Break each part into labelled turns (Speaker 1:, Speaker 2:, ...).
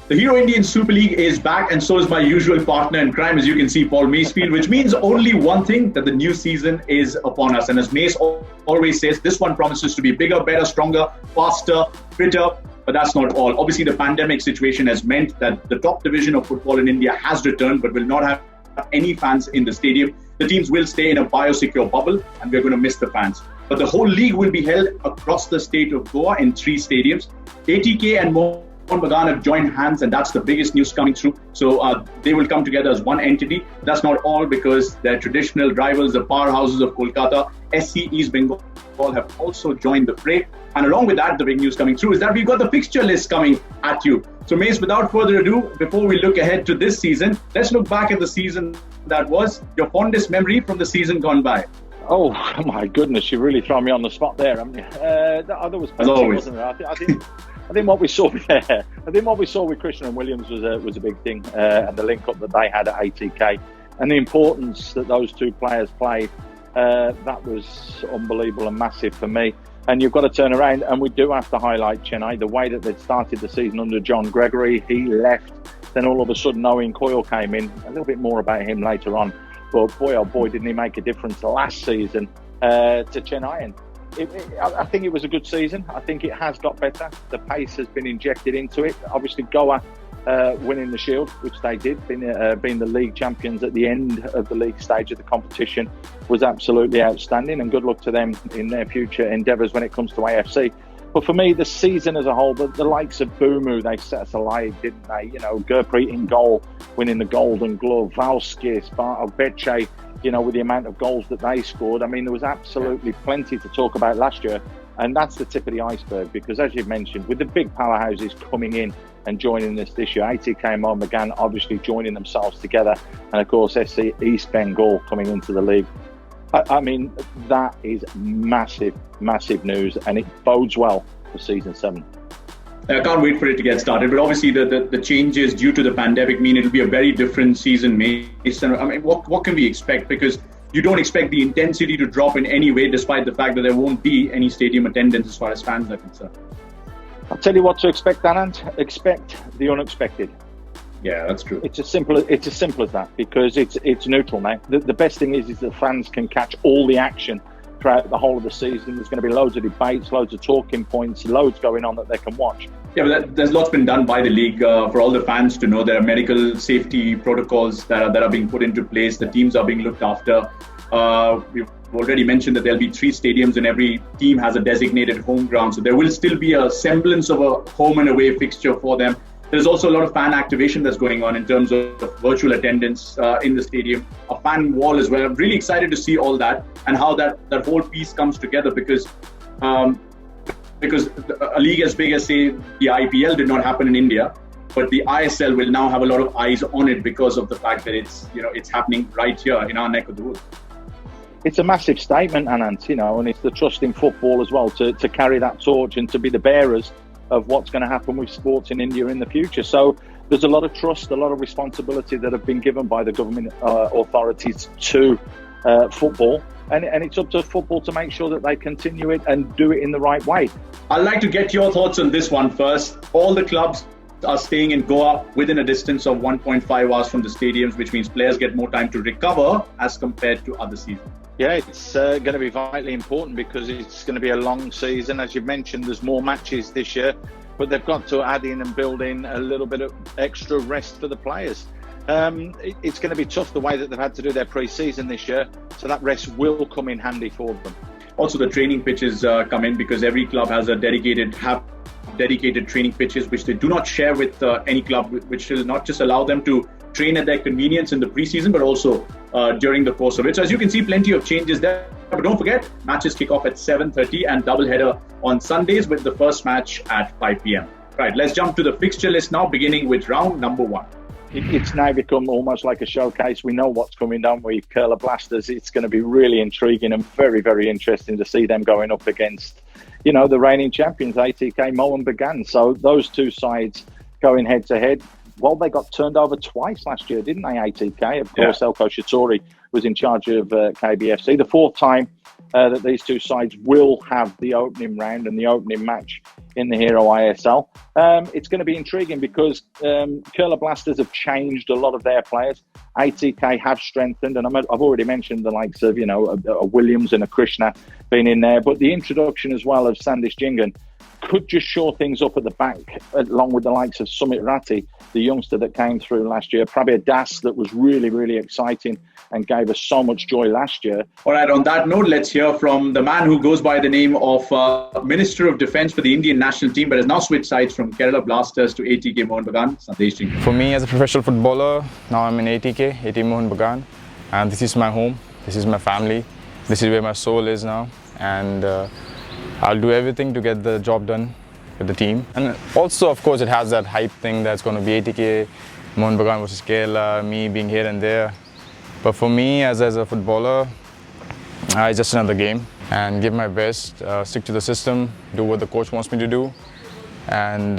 Speaker 1: The Hero Indian Super League is back, and so is my usual partner in crime, as you can see, Paul Masefield, which means only one thing, that the new season is upon us. And as Mace always says, this one promises to be bigger, better, stronger, faster, fitter. But that's not all. Obviously, the pandemic situation has meant that the top division of football in India has returned, but will not have any fans in the stadium. The teams will stay in a biosecure bubble, and we're going to miss the fans. But the whole league will be held across the state of Goa in 3 stadiums. ATK and Mohun Bagan have joined hands, and that's the biggest news coming through. So they will come together as one entity. That's not all, because their traditional rivals, the powerhouses of Kolkata, SC East Bengal, have also joined the fray. And along with that, the big news coming through is that we've got the fixture list coming at you. So Mace, without further ado, before we look ahead to this season, let's look back at the season that was. Your fondest memory from the season gone by.
Speaker 2: Oh my goodness, you really throw me on the spot there, haven't you? There was plenty, wasn't there? I think what we saw there, I think what we saw with Christian and Williams was a big thing, and the link up that they had at ATK, and the importance that those two players played. That was unbelievable and massive for me. And you've got to turn around, and we do have to highlight Chennai, the way that they'd started the season under John Gregory. He left, then all of a sudden Owen Coyle came in. A little bit more about him later on, but boy oh boy didn't he make a difference last season to Chennai. And I think it was a good season. I think it has got better. The pace has been injected into it. Obviously Goa winning the Shield, which they did, being the league champions at the end of the league stage of the competition, was absolutely outstanding, and good luck to them in their future endeavours when it comes to AFC. But for me, the season as a whole, the likes of Boomu, they set us alight, didn't they? You know, Gurpreet in goal, winning the Golden Glove, Valskis, Beche, you know, with the amount of goals that they scored. I mean, there was absolutely plenty to talk about last year, and that's the tip of the iceberg, because as you've mentioned, with the big powerhouses coming in and joining this year, ATK and Mohun Bagan obviously joining themselves together, and of course SC East Bengal coming into the league. I mean, that is massive news, and it bodes well for season 7.
Speaker 1: I can't wait for it to get started, but obviously the changes due to the pandemic mean it'll be a very different season, Mason. I mean, what can we expect? Because you don't expect the intensity to drop in any way, despite the fact that there won't be any stadium attendance as far as fans are concerned.
Speaker 2: I'll tell you what to expect, Anant. Expect the unexpected.
Speaker 1: Yeah, that's true.
Speaker 2: It's as simple as that, because it's neutral now. The best thing is that fans can catch all the action throughout the whole of the season. There's going to be loads of debates, loads of talking points, loads going on that they can watch.
Speaker 1: Yeah, but there's lots been done by the league for all the fans to know. There are medical safety protocols that are being put into place. The teams are being looked after. We've already mentioned that there'll be 3 stadiums, and every team has a designated home ground. So there will still be a semblance of a home and away fixture for them. There's also a lot of fan activation that's going on in terms of virtual attendance in the stadium, a fan wall as well. I'm really excited to see all that and how that whole piece comes together, because a league as big as, say, the IPL did not happen in India, but the ISL will now have a lot of eyes on it because of the fact that it's happening right here in our neck of the woods.
Speaker 2: It's a massive statement, Anant, and it's the trust in football as well to carry that torch and to be the bearers of what's going to happen with sports in India in the future. So there's a lot of trust, a lot of responsibility that have been given by the government authorities to football. And it's up to football to make sure that they continue it and do it in the right way.
Speaker 1: I'd like to get your thoughts on this one first. All the clubs are staying in Goa within a distance of 1.5 hours from the stadiums, which means players get more time to recover as compared to other seasons.
Speaker 2: Yeah, it's going to be vitally important, because it's going to be a long season. As you've mentioned, there's more matches this year, but they've got to add in and build in a little bit of extra rest for the players. It's going to be tough the way that they've had to do their pre-season this year, so that rest will come in handy for them.
Speaker 1: Also, the training pitches come in, because every club has dedicated training pitches, which they do not share with any club, which will not just allow them to train at their convenience in the pre-season, but also during the course of it. So as you can see, plenty of changes there. But don't forget, matches kick off at 7:30 and doubleheader on Sundays, with the first match at 5 p.m. Right, let's jump to the fixture list now, beginning with round number 1.
Speaker 2: It's now become almost like a showcase. We know what's coming down with Kerala Blasters. It's going to be really intriguing and very, very interesting to see them going up against, the reigning champions, ATK Mohun Bagan. So those two sides going head to head. Well, they got turned over twice last year, didn't they, ATK? Of course, Elko Shatori was in charge of KBFC. The 4th time that these two sides will have the opening round and the opening match in the Hero ISL. It's going to be intriguing because Kerala Blasters have changed a lot of their players. ATK have strengthened, and I've already mentioned the likes of, a Williams and a Krishna being in there, but the introduction as well of Sandesh Jingan could just shore things up at the back, along with the likes of Sumit Ratti, the youngster that came through last year, Prabir Das, that was really, really exciting and gave us so much joy last year.
Speaker 1: All right, on that note, let's hear from the man who goes by the name of Minister of Defence for the Indian national team, but has now switched sides from Kerala Blasters to ATK Mohun Bagan, Sandesh Jingan.
Speaker 3: For me, as a professional footballer, now I'm in ATK Mohun Bagan, and this is my home, this is my family, this is where my soul is now, and I'll do everything to get the job done with the team. And also, of course, it has that hype thing that's going to be ATK Mohun Bagan versus Kerala, me being here and there. But for me, as a footballer, it's just another game, and give my best, stick to the system, do what the coach wants me to do, and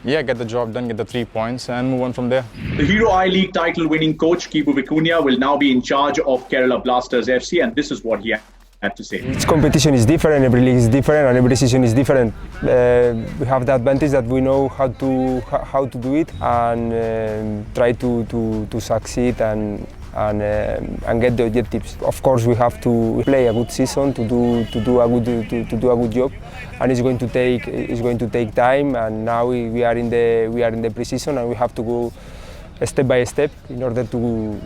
Speaker 3: get the job done, get the 3 points, and move on from there.
Speaker 1: The Hero I-League title-winning coach Kibu Vicuña will now be in charge of Kerala Blasters FC, and this is what he had to say.
Speaker 4: Each competition is different, every league is different, and every season is different. We have the advantage that we know how to do it, and try to succeed and get the objectives. Of course, we have to play a good season to do a good job, and it's going to take time. And now we are in the pre-season, and we have to go step by step in order to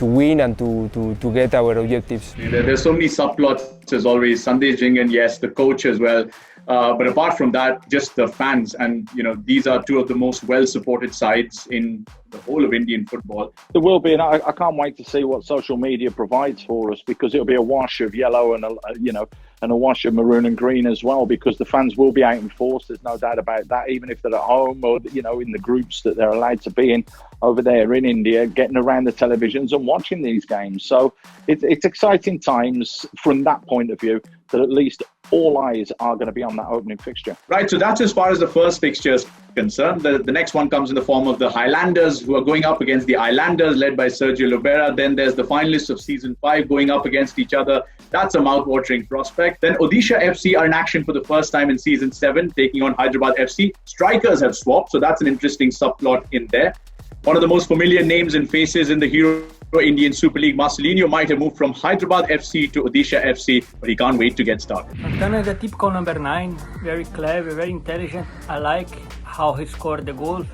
Speaker 4: win and to get our objectives.
Speaker 1: There's so many subplots as always. Sandesh Jingan, yes, the coach as well. But apart from that, just the fans, and these are two of the most well-supported sides in the whole of Indian football.
Speaker 2: There will be, and I can't wait to see what social media provides for us, because it'll be a wash of yellow and a wash of maroon and green as well, because the fans will be out in force. There's no doubt about that. Even if they're at home or in the groups that they're allowed to be in over there in India, getting around the televisions and watching these games. So it's exciting times from that point of view, that at least all eyes are going to be on that opening fixture.
Speaker 1: Right, so that's as far as the first fixture is concerned. The next one comes in the form of the Highlanders, who are going up against the Islanders, led by Sergio Lobera. Then there's the finalists of Season 5 going up against each other. That's a mouth-watering prospect. Then Odisha FC are in action for the first time in Season 7, taking on Hyderabad FC. Strikers have swapped, so that's an interesting subplot in there. One of the most familiar names and faces in the Hero Indian Super League, Marcelinho, might have moved from Hyderabad FC to Odisha FC, but he can't wait to get started.
Speaker 5: Antano is a typical number 9, very clever, very intelligent. I like how he scored the goal,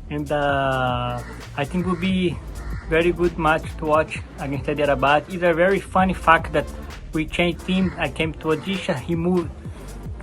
Speaker 5: and I think it will be very good match to watch against Hyderabad. It's a very funny fact that we changed team. I came to Odisha, he moved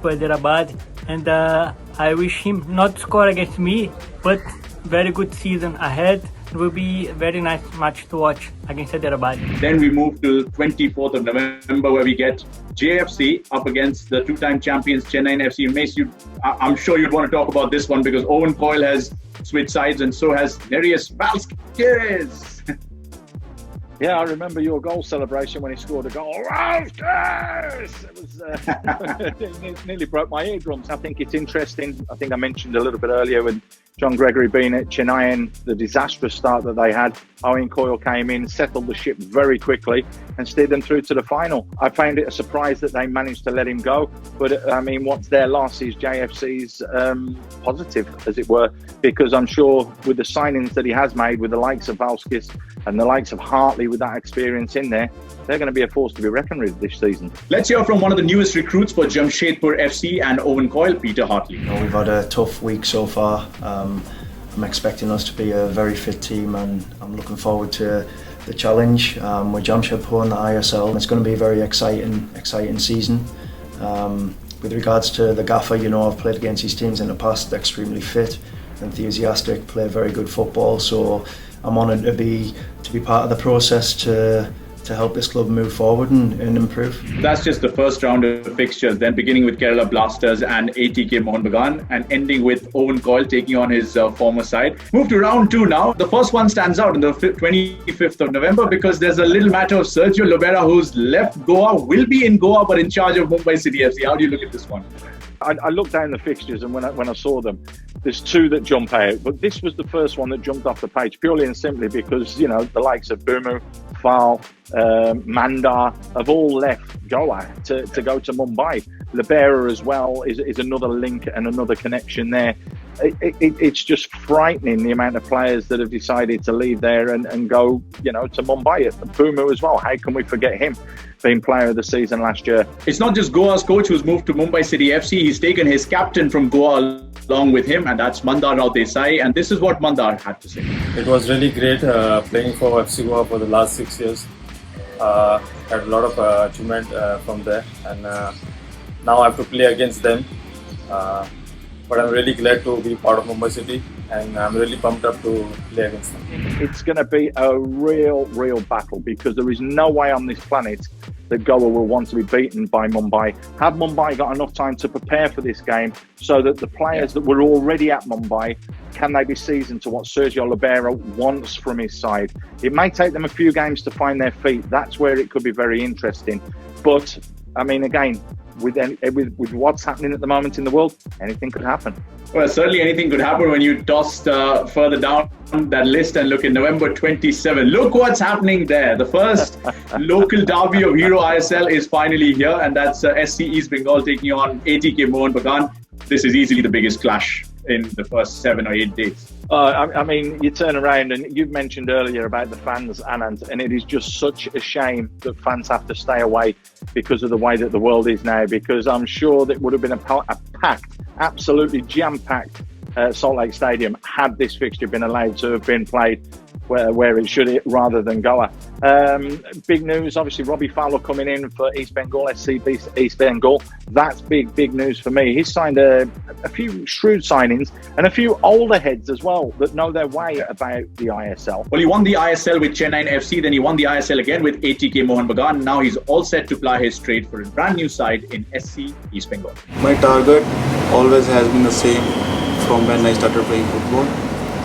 Speaker 5: to Hyderabad, and I wish him not to score against me, but very good season ahead. It will be a very nice match to watch against Hyderabad.
Speaker 1: Then we move to 24th of November, where we get JFC up against the two-time champions Chennai FC. Mace, I'm sure you'd want to talk about this one, because Owen Coyle has switched sides, and so has Nereus Valskis.
Speaker 2: Yeah, I remember your goal celebration when he scored a goal. Valskis! It was it nearly broke my eardrums. I think it's interesting. I think I mentioned a little bit earlier with John Gregory being at Chennai and the disastrous start that they had. Owen Coyle came in, settled the ship very quickly and steered them through to the final. I found it a surprise that they managed to let him go. But I mean, what's their loss is JFC's positive, as it were, because I'm sure with the signings that he has made with the likes of Valskis and the likes of Hartley with that experience in there, they're going to be a force to be reckoned with this season.
Speaker 1: Let's hear from one of the newest recruits for Jamshedpur FC and Owen Coyle, Peter Hartley.
Speaker 6: We've had a tough week so far. I'm expecting us to be a very fit team, and I'm looking forward to the challenge with Jamshedpur in the ISL. It's going to be a very exciting season. With regards to the gaffer, I've played against these teams in the past, extremely fit, enthusiastic, play very good football, so I'm honoured to be part of the process to help this club move forward and improve.
Speaker 1: That's just the first round of fixtures, then beginning with Kerala Blasters and ATK Mohun Bagan, and ending with Owen Coyle taking on his former side. Move to round 2 now. The first one stands out on the 25th of November, because there's a little matter of Sergio Lobera, who's left Goa, will be in Goa, but in charge of Mumbai City FC. How do you look at this one?
Speaker 2: I looked down the fixtures, and when I saw them, there's 2 that jump out, but this was the first one that jumped off the page, purely and simply because the likes of Bumu, Fal, Mandar have all left Goa to go to Mumbai. Libera as well is another link and another connection there. It's just frightening the amount of players that have decided to leave there and go, you know, to Mumbai. Pumu as well. How can we forget him being player of the season last year?
Speaker 1: It's not just Goa's coach who's moved to Mumbai City FC. He's taken his captain from Goa along with him, and that's Mandar Rao Desai. And this is what Mandar had to say.
Speaker 7: It was really great playing for FC Goa for the last 6 years. Had a lot of achievement from there, and now I have to play against them. But I'm really glad to be part of Mumbai City, and I'm really pumped up to play against them.
Speaker 2: It's going to be a real battle, because there is no way on this planet that Goa will want to be beaten by Mumbai. Have Mumbai got enough time to prepare for this game so that the players that were already at Mumbai, can they be seasoned to what Sergio Libera wants from his side? It may take them a few games to find their feet. That's where it could be very interesting. But, I mean, again, with what's happening at the moment in the world, anything could happen.
Speaker 1: Well, certainly anything could happen when you toss further down that list and look at November 27. Look what's happening there. The first local derby of Hero ISL is finally here, and that's SC East Bengal taking on ATK Mohun Bagan. This is easily the biggest clash in the first 7 or 8 days.
Speaker 2: I mean, you turn around and you've mentioned earlier about the fans, Anant, and it is just such a shame that fans have to stay away because of the way that the world is now, because I'm sure that would have been a packed, absolutely jam-packed Salt Lake Stadium had this fixture been allowed to have been played where it should, rather than Goa. Big news, obviously, Robbie Fowler coming in for East Bengal, SC East Bengal. That's big news for me. He's signed a few shrewd signings and a few older heads as well that know their way about the ISL.
Speaker 1: Well, he won the ISL with Chennai FC, then he won the ISL again with ATK Mohun Bagan. Now he's all set to ply his trade for a brand new side in SC East Bengal.
Speaker 8: My target always has been the same from when I started playing football,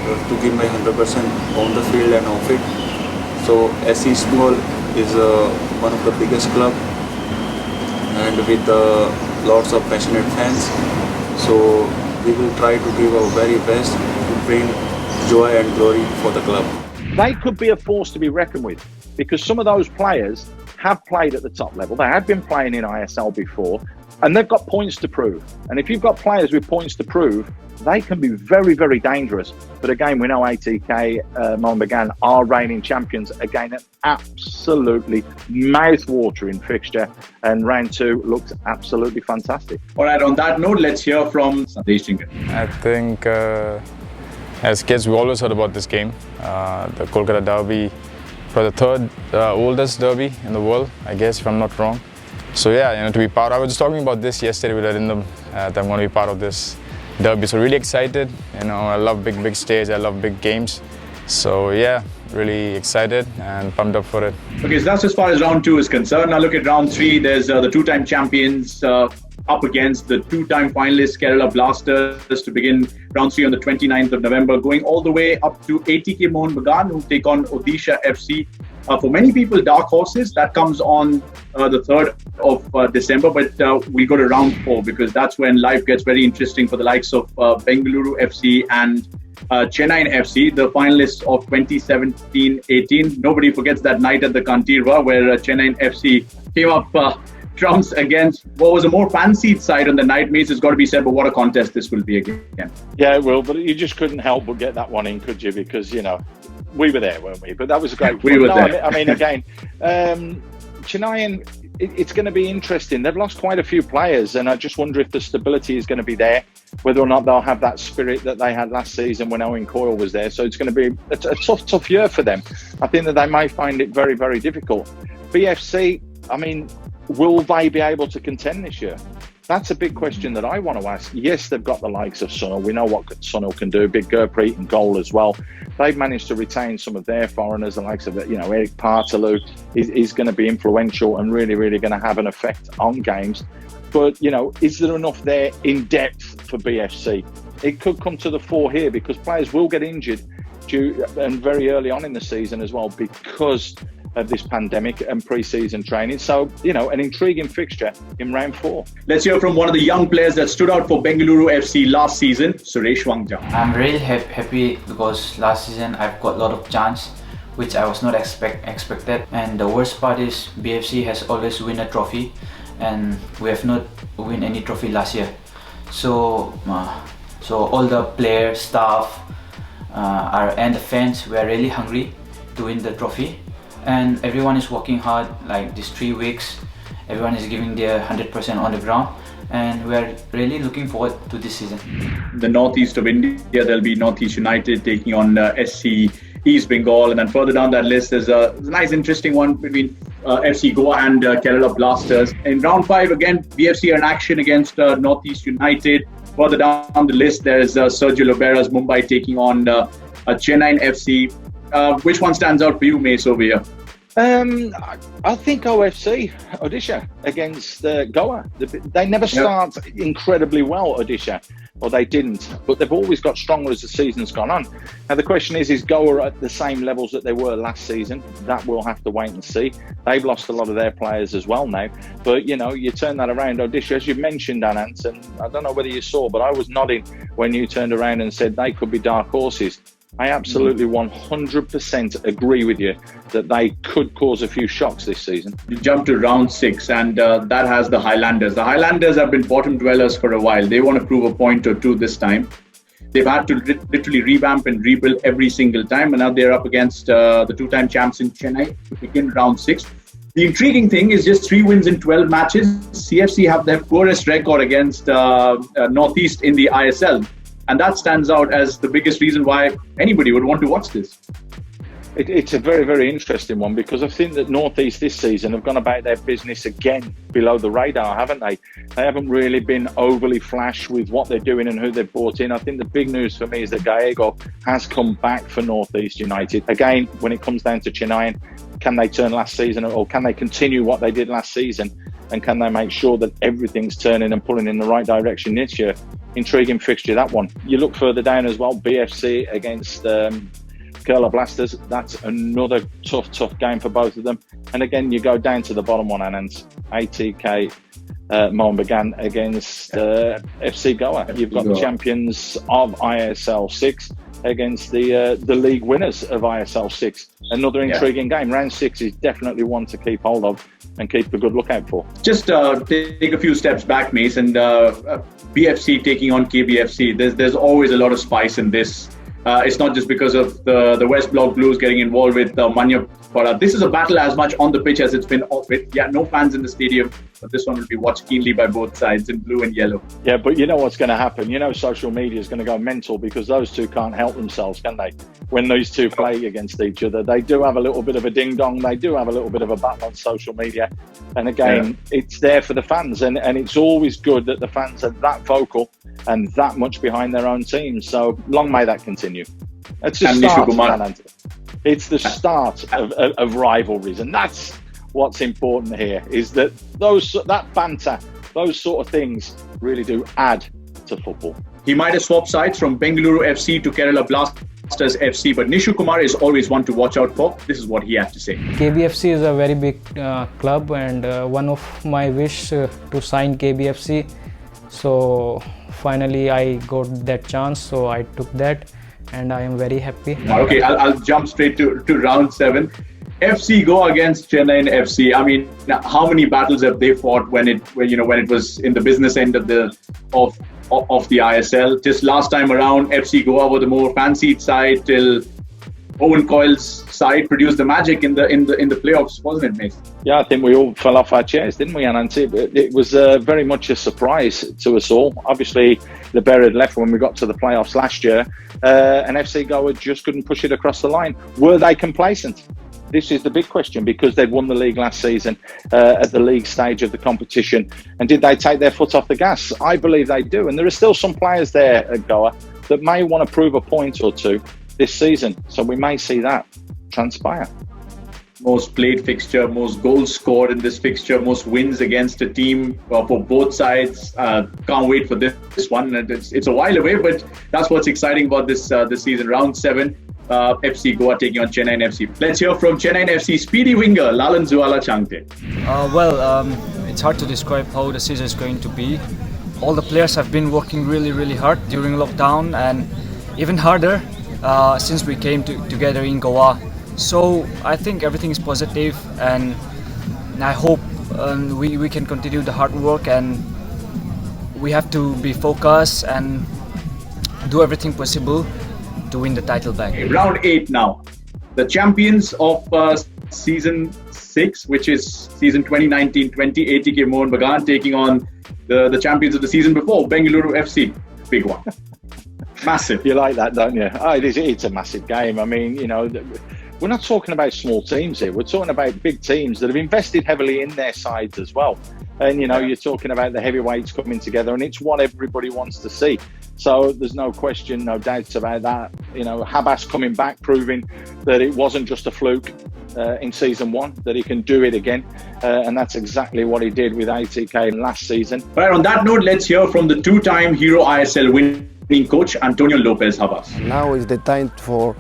Speaker 8: to give my 100% on the field and off it. So SC East Bengal is one of the biggest club, and with lots of passionate fans. So we will try to give our very best to bring joy and glory for the club.
Speaker 2: They could be a force to be reckoned with, because some of those players have played at the top level. They have been playing in ISL before, and they've got points to prove. And if you've got players with points to prove, they can be very dangerous. But again, we know ATK Mohun Bagan are reigning champions. Again, an absolutely mouth-watering fixture, and round 2 looked absolutely fantastic.
Speaker 1: All right, on that note, let's hear from Sandesh Chingan.
Speaker 3: I think as kids, we always heard about this game, the Kolkata Derby, for the third oldest derby in the world, I guess, if I'm not wrong. So yeah, you know, to be part. I was just talking about this yesterday with Arindam, that I'm going to be part of this derby. So really excited. You know, I love big stage. I love big games. So yeah, really excited and pumped up for it. Okay, so
Speaker 1: that's as far as round 2 is concerned. Now look at round 3. There's the two-time champions up against the two-time finalists Kerala Blasters to begin round 3 on the 29th of November, going all the way up to ATK Mohun Bagan, who take on Odisha FC. For many people, dark horses. That comes on the 3rd of December, but we'll go to round 4, because that's when life gets very interesting for the likes of Bengaluru FC and Chennai FC, the finalists of 2017-18. Nobody forgets that night at the Kantirva where Chennai FC came up trumps against what was a more fancied side on the night. Mates, it's got to be said, but what a contest this will be again.
Speaker 2: Yeah, it will, but you just couldn't help but get that one in, could you? Because, you know, we were there, weren't we? But that was a great
Speaker 1: we were there.
Speaker 2: I mean, again, Chennai, it's going to be interesting. They've lost quite a few players, and I just wonder if the stability is going to be there, whether or not they'll have that spirit that they had last season when Owen Coyle was there. So it's going to be a tough year for them. I think that they may find it very difficult. BFC, I mean, will they be able to contend this year? That's a big question that I want to ask. Yes, they've got the likes of Sunil. We know what Sunil can do. Big Gurpreet in goal as well. They've managed to retain some of their foreigners, the likes of, you know, Eric Partalu is going to be influential and really going to have an effect on games. But, you know, is there enough there in depth for BFC? It could come to the fore here, because players will get injured and very early on in the season as well, because of this pandemic and pre-season training. So, you know, an intriguing fixture in round 4.
Speaker 1: Let's hear from one of the young players that stood out for Bengaluru FC last season, Suresh Wangja.
Speaker 9: I'm really happy because last season I've got a lot of chance, which I was not expected. And the worst part is BFC has always win a trophy, and we have not win any trophy last year. So all the players, staff, and the fans, we are really hungry to win the trophy, and everyone is working hard. Like these 3 weeks, everyone is giving their 100% on the ground, and we are really looking forward to this season.
Speaker 1: The northeast of India, there'll be Northeast United taking on SC East Bengal, and then further down that list there's a nice interesting one between FC Goa and Kerala Blasters. In round 5 again, BFC are in action against Northeast United. Further down the list there's Sergio Lobera's Mumbai taking on Chennai FC. Which one stands out for you, Mace, over here?
Speaker 2: I think OFC, Odisha, against Goa. They never start incredibly well, Odisha, or they didn't, but they've always got stronger as the season's gone on. Now the question is Goa at the same levels that they were last season? That we'll have to wait and see. They've lost a lot of their players as well now, but you turn that around, Odisha, as you mentioned, Anant, and I don't know whether you saw, but I was nodding when you turned around and said they could be dark horses. I absolutely 100% agree with you that they could cause a few shocks this season.
Speaker 1: You jump to round 6, and that has the Highlanders. The Highlanders have been bottom dwellers for a while. They want to prove a point or two this time. They've had to literally revamp and rebuild every single time, and now they're up against the 2-time champs in Chennai to begin round 6. The intriguing thing is just 3 wins in 12 matches. CFC have their poorest record against Northeast in the ISL. And that stands out as the biggest reason why anybody would want to watch this.
Speaker 2: It's a very, very interesting one, because I think that Northeast this season have gone about their business again below the radar, haven't they? They haven't really been overly flash with what they're doing and who they've brought in. I think the big news for me is that Gallego has come back for Northeast United. Again, when it comes down to Chennai, can they turn last season, or can they continue what they did last season? And can they make sure that everything's turning and pulling in the right direction this year? Intriguing fixture, that one. You look further down as well, BFC against Kerala Blasters. That's another tough game for both of them. And again, you go down to the bottom one, Anant. ATK Mohun Bagan against FC Goa. You've got the champions of ISL 6 against the league winners of ISL 6. Another intriguing game. Round 6 is definitely one to keep hold of and keep a good lookout for.
Speaker 1: Just take a few steps back, Mace, and BFC taking on KBFC. There's always a lot of spice in this. It's not just because of the West Block Blues getting involved with Manya Para. This is a battle as much on the pitch as it's been off it. Yeah, no fans in the stadium, but this one will be watched keenly by both sides in blue and yellow.
Speaker 2: Yeah, but you know what's going to happen. Social media is going to go mental, because those two can't help themselves, can they? When these two play against each other, they do have a little bit of a ding-dong. They do have a little bit of a battle on social media. And again, it's there for the fans. And it's always good that the fans are that vocal and that much behind their own teams. So long may that continue. It's the start, it's the start of rivalries, and that's what's important here, is that that banter, those sort of things really do add to football.
Speaker 1: He might have swapped sides from Bengaluru FC to Kerala Blasters FC, but Nishu Kumar is always one to watch out for. This is what he had to say.
Speaker 10: KBFC is a very big club, and one of my wish to sign KBFC. So finally I got that chance, so I took that, and I am very happy.
Speaker 1: Okay, I'll jump straight to round 7. FC Goa against Chennai FC. I mean, how many battles have they fought when it was in the business end of the ISL? Just last time around, FC Goa were the more fancied side till Owen Coyle's side produced the magic in the playoffs, wasn't it, Mace?
Speaker 2: Yeah, I think we all fell off our chairs, didn't we, Anant? It was very much a surprise to us all. Obviously, the bear had left when we got to the playoffs last year, and FC Goa just couldn't push it across the line. Were they complacent? This is the big question, because they'd won the league last season at the league stage of the competition. And did they take their foot off the gas? I believe they do. And there are still some players there at Goa that may want to prove a point or two this season. So we may see that transpire.
Speaker 1: Most played fixture, most goals scored in this fixture, most wins against a team for both sides. Can't wait for this one. And it's a while away, but that's what's exciting about this season. Round 7. FC Goa taking on Chennai FC. Let's hear from Chennai FC speedy winger Lalan Zuala Changte.
Speaker 11: It's hard to describe how the season is going to be. All the players have been working really, really hard during lockdown, and even harder since we came together in Goa. So I think everything is positive, and I hope we can continue the hard work, and we have to be focused and do everything possible to win the title back.
Speaker 1: Round 8 now. The champions of season 6, which is season 2019-20, ATK Mohun Bagan taking on the champions of the season before, Bengaluru FC. Big one. Massive.
Speaker 2: You like that, don't you? Oh, it's a massive game. I mean, you know, we're not talking about small teams here. We're talking about big teams that have invested heavily in their sides as well. And, you know, you're talking about the heavyweights coming together, and it's what everybody wants to see. So there's no question, no doubts about that. You know, Habas coming back, proving that it wasn't just a fluke in season 1, that he can do it again. And that's exactly what he did with ATK last season.
Speaker 1: Right, on that note, let's hear from the two-time Hero ISL winning coach, Antonio Lopez Habas.
Speaker 12: Now is the time for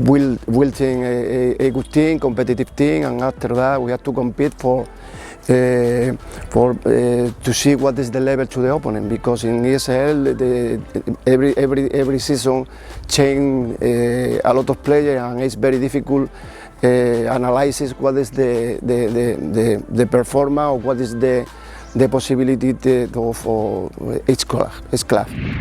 Speaker 12: building a good team, competitive team, and after that we have to compete to see what is the level to the opponent, because in ISL every season change a lot of players, and it's very difficult analyze what is the performance or what is the possibility of each club.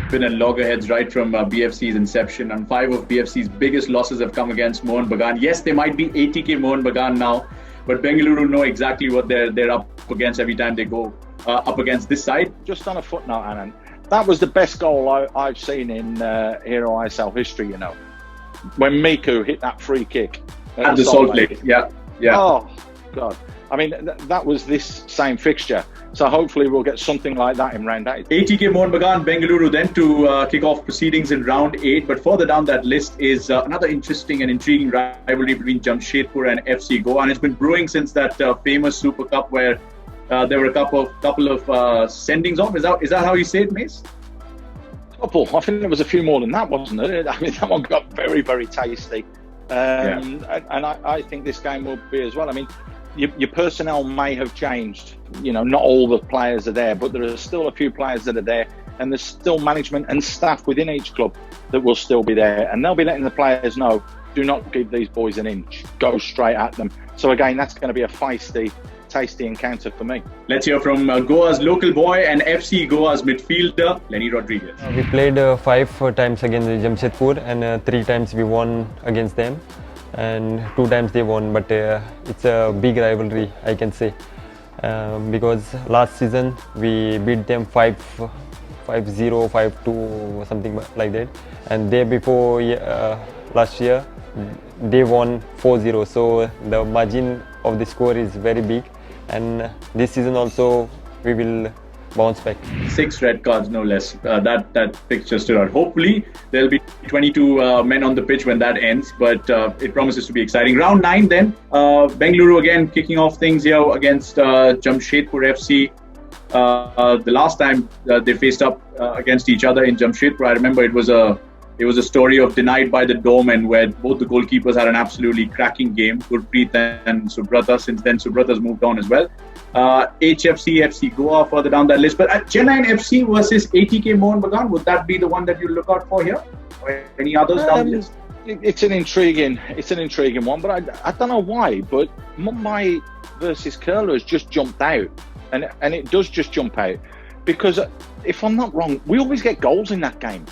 Speaker 1: Been at loggerheads right from BFC's inception, and 5 of BFC's biggest losses have come against Mohun Bagan. Yes, they might be ATK Mohun Bagan now, but Bengaluru know exactly what they're up against every time they go up against this side.
Speaker 2: Just on a footnote, Anant, that was the best goal I've seen in Hero ISL history, you know, when Miku hit that free kick
Speaker 1: at the Salt Lake. Yeah.
Speaker 2: Oh, God. I mean, that was this same fixture. So hopefully we'll get something like that in round 8.
Speaker 1: ATK Mohun Bagan, Bengaluru then to kick off proceedings in round 8. But further down that list is another interesting and intriguing rivalry between Jamshedpur and FC Goa. And it's been brewing since that famous Super Cup where there were a couple of sendings off. Is that how you say it, Mace?
Speaker 2: Couple. I think there was a few more than that, wasn't it? I mean, that one got very, very tasty. And I think this game will be as well. I mean, your personnel may have changed. You know, not all the players are there, but there are still a few players that are there, and there's still management and staff within each club that will still be there, and they'll be letting the players know, do not give these boys an inch, go straight at them. So again, that's going to be a feisty, tasty encounter for me.
Speaker 1: Let's hear from Goa's local boy and FC Goa's midfielder, Lenny Rodriguez.
Speaker 4: We played 5 times against Jamshedpur, and 3 times we won against them, and 2 times they won. But it's a big rivalry, I can say, because last season we beat them 5-0, 5-2 or something like that, and day before last year they won 4-0. So the margin of the score is very big, and this season also we will bounce back.
Speaker 1: 6 red cards, no less. That picture stood out. Hopefully there'll be 22 men on the pitch when that ends, but it promises to be exciting. Round 9 then, Bengaluru again kicking off things here against Jamshedpur FC. The last time they faced up against each other in Jamshedpur, I remember it was a story of denied by the doorman, where both the goalkeepers had an absolutely cracking game, Gurpreet and Subrata. Since then, Subrata's moved on as well. HFC, FC Goa further down that list. But Chennai FC versus ATK Mohun Bagan, would that be the one that you look out for here? Or any others down the list?
Speaker 2: It's an intriguing one, but I don't know why, but Mumbai versus Kerala has just jumped out, and it does just jump out because, if I'm not wrong, we always get goals in that game.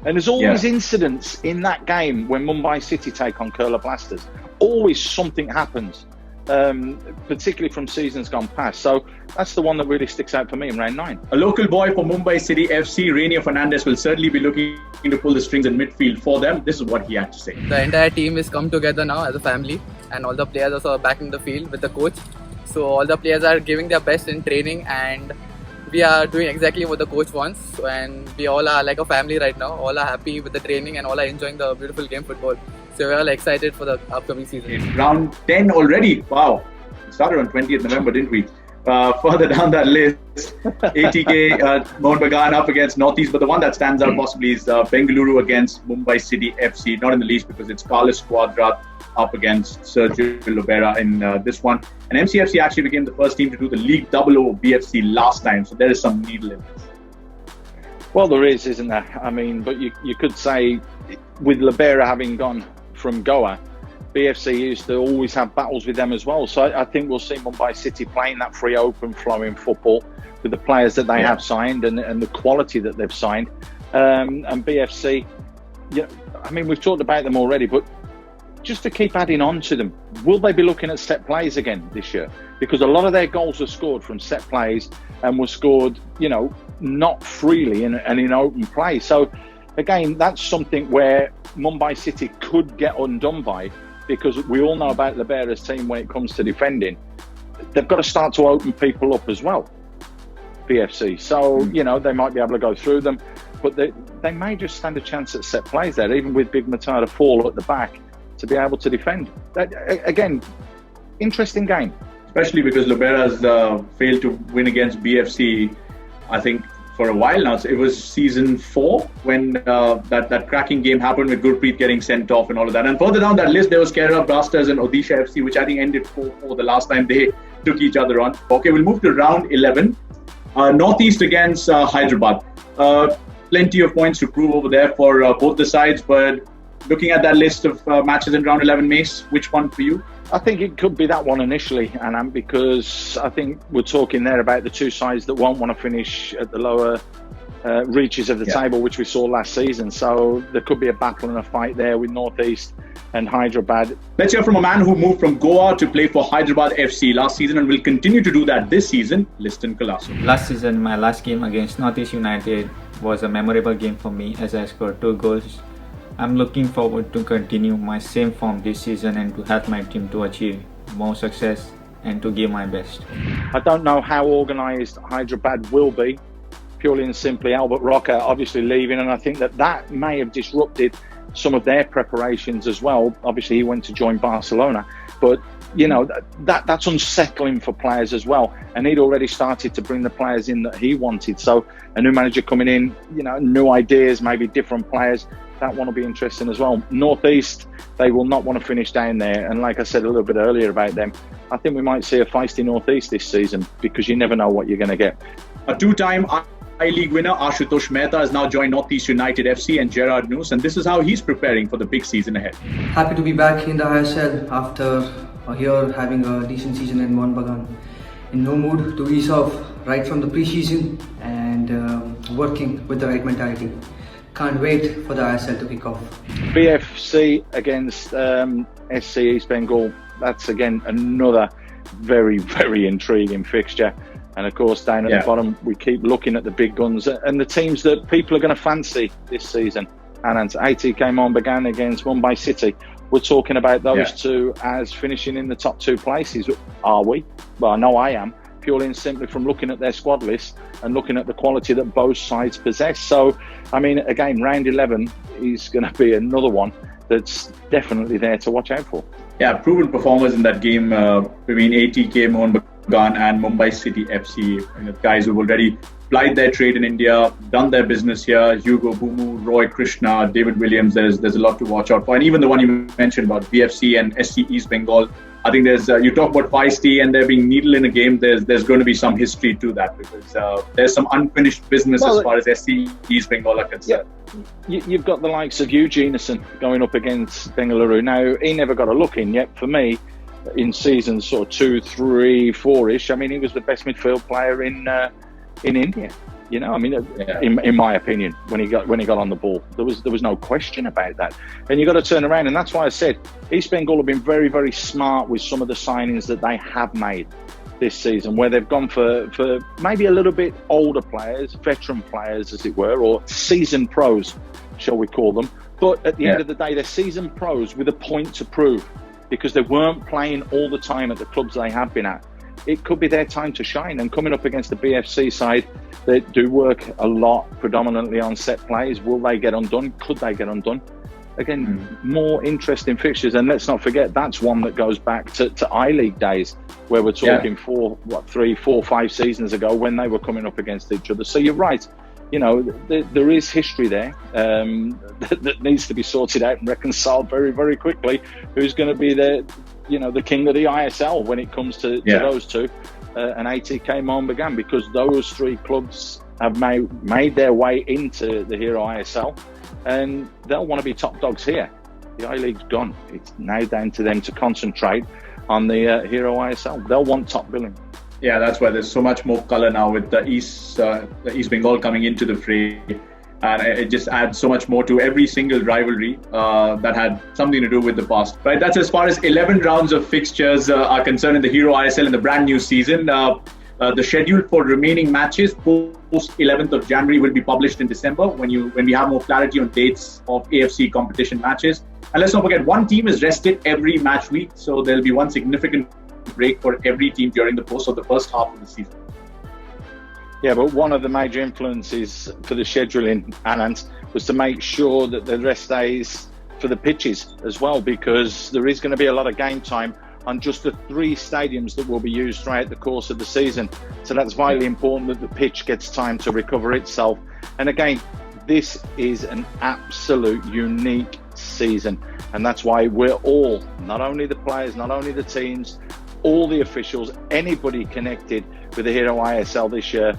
Speaker 2: And there's always incidents in that game when Mumbai City take on Kerala Blasters. Always something happens, particularly from seasons gone past. So that's the one that really sticks out for me in round 9.
Speaker 1: A local boy for Mumbai City FC, Rainier Fernandez, will certainly be looking to pull the strings in midfield for them. This is what he had to say.
Speaker 13: The entire team is come together now as a family, and all the players also are back in the field with the coach. So all the players are giving their best in training, and we are doing exactly what the coach wants, and we all are like a family right now. All are happy with the training and all are enjoying the beautiful game football. So we're all excited for the upcoming season.
Speaker 1: Round 10 already. Wow. We started on 20th November, didn't we? Further down that list, ATK Mohun Bagan up against Northeast, but the one that stands out possibly is Bengaluru against Mumbai City FC. Not in the least because it's Carlos Quadrat up against Sergio Lobera in this one. And MCFC actually became the first team to do the League 00 BFC last time, so there is some needle in this.
Speaker 2: Well, there is, isn't there? I mean, but you could say with Lobera having gone from Goa, BFC used to always have battles with them as well. So I think we'll see Mumbai City playing that free, open, flowing football with the players that they have signed and the quality that they've signed. And BFC, I mean, we've talked about them already, but just to keep adding on to them, will they be looking at set plays again this year? Because a lot of their goals were scored from set plays and were scored, not freely and in open play. So again, that's something where Mumbai City could get undone by, because we all know about Libera's team when it comes to defending. They've got to start to open people up as well, BFC. So, they might be able to go through them, but they may just stand a chance at set plays there, even with Big Matata Fall at the back, to be able to defend. Again, interesting game.
Speaker 1: Especially because Libera's failed to win against BFC, I think, for a while now. So it was season 4 when that cracking game happened with Gurpreet getting sent off and all of that. And further down that list, there was Kerala Blasters and Odisha FC, which I think ended 4-4 the last time they took each other on. Okay, we'll move to round 11. Northeast against Hyderabad. Plenty of points to prove over there for both the sides, but looking at that list of matches in round 11, Mace, which one for you?
Speaker 2: I think it could be that one initially, Anant, because I think we're talking there about the two sides that won't want to finish at the lower reaches of the table, which we saw last season. So there could be a battle and a fight there with Northeast and Hyderabad.
Speaker 1: Let's hear from a man who moved from Goa to play for Hyderabad FC last season and will continue to do that this season, Liston Colasso.
Speaker 14: Last season, my last game against Northeast United was a memorable game for me as I scored 2 goals. I'm looking forward to continue my same form this season and to help my team to achieve more success and to give my best.
Speaker 2: I don't know how organised Hyderabad will be, purely and simply Albert Rocker obviously leaving, and I think that may have disrupted some of their preparations as well. Obviously he went to join Barcelona, but that's unsettling for players as well, and he'd already started to bring the players in that he wanted. So a new manager coming in, new ideas, maybe different players, that one will be interesting as well. Northeast, they will not want to finish down there, and like I said a little bit earlier about them, I think we might see a feisty Northeast this season, because you never know what you're going to get.
Speaker 1: A 2-time I-League winner Ashutosh Mehta has now joined Northeast United FC and Gerard Noose, and this is how he's preparing for the big season ahead.
Speaker 15: Happy to be back in the ISL after here having a decent season in Mohun Bagan. In no mood to ease off right from the pre-season and working with the right mentality. Can't wait for the ISL to kick off.
Speaker 2: BFC against SC East Bengal. That's again another very, very intriguing fixture. And of course, down at the bottom, we keep looking at the big guns and the teams that people are going to fancy this season. Anant, ATK Mohun Bagan against Mumbai City. We're talking about those two as finishing in the top 2 places. Are we? Well, I know I am. Purely and simply from looking at their squad list and looking at the quality that both sides possess. So, I mean, again, round 11 is going to be another one that's definitely there to watch out for.
Speaker 1: Yeah, proven performers in that game between ATK Mohun Bagan and Mumbai City FC. Guys who've already plied their trade in India, done their business here. Hugo Bumu, Roy Krishna, David Williams. There's a lot to watch out for. And even the one you mentioned about BFC and SC East Bengal. I think there's you talk about feisty and there being needle in a game. There's going to be some history to that, because there's some unfinished business as far as SC East Bengal are concerned.
Speaker 2: You've got the likes of Eugenison going up against Bengaluru. Now he never got a look in yet for me in seasons sort of 2, 3, 4-ish. I mean, he was the best midfield player in India. In my opinion, when he got on the ball, there was no question about that. And you got to turn around, and that's why I said East Bengal have been very, very smart with some of the signings that they have made this season, where they've gone for maybe a little bit older players, veteran players, as it were, or seasoned pros, shall we call them. But at the end of the day, they're seasoned pros with a point to prove, because they weren't playing all the time at the clubs they have been at. It could be their time to shine, and coming up against the BFC side that do work a lot predominantly on set plays, will they get undone? Could they get undone? Again, more interesting fixtures, and let's not forget that's one that goes back to I-League days, where we're talking 3, 4, 5 seasons ago when they were coming up against each other. So you're right, there is history there that needs to be sorted out and reconciled very, very quickly. Who's going to be the king of the ISL when it comes to those two, and ATK Mohun Bagan, because those 3 clubs have made their way into the Hero ISL, and they'll want to be top dogs here. the I-League's gone. It's now down to them to concentrate on the Hero ISL. They'll want top billing.
Speaker 1: Yeah, that's why there's so much more colour now with the East Bengal coming into the fray. And it just adds so much more to every single rivalry that had something to do with the past. Right, that's as far as 11 rounds of fixtures are concerned in the Hero ISL in the brand new season. The schedule for remaining matches post 11th of January will be published in December when we have more clarity on dates of AFC competition matches. And let's not forget, one team is rested every match week, so there'll be one significant break for every team during the course of the first half of the season.
Speaker 2: Yeah, but one of the major influences for the scheduling, Anant, was to make sure that the rest days for the pitches as well, because there is going to be a lot of game time on just the 3 stadiums that will be used throughout the course of the season. So that's vitally important that the pitch gets time to recover itself. And again, this is an absolute unique season. And that's why we're all, not only the players, not only the teams, all the officials, anybody connected with the Hero ISL this year,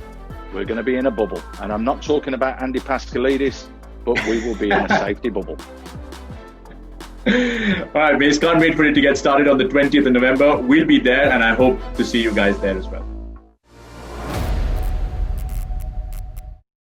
Speaker 2: we're going to be in a bubble. And I'm not talking about Andy Pascalidis, but we will be in a safety bubble.
Speaker 1: All right, Mace, can't wait for it to get started on the 20th of November. We'll be there, and I hope to see you guys there as well.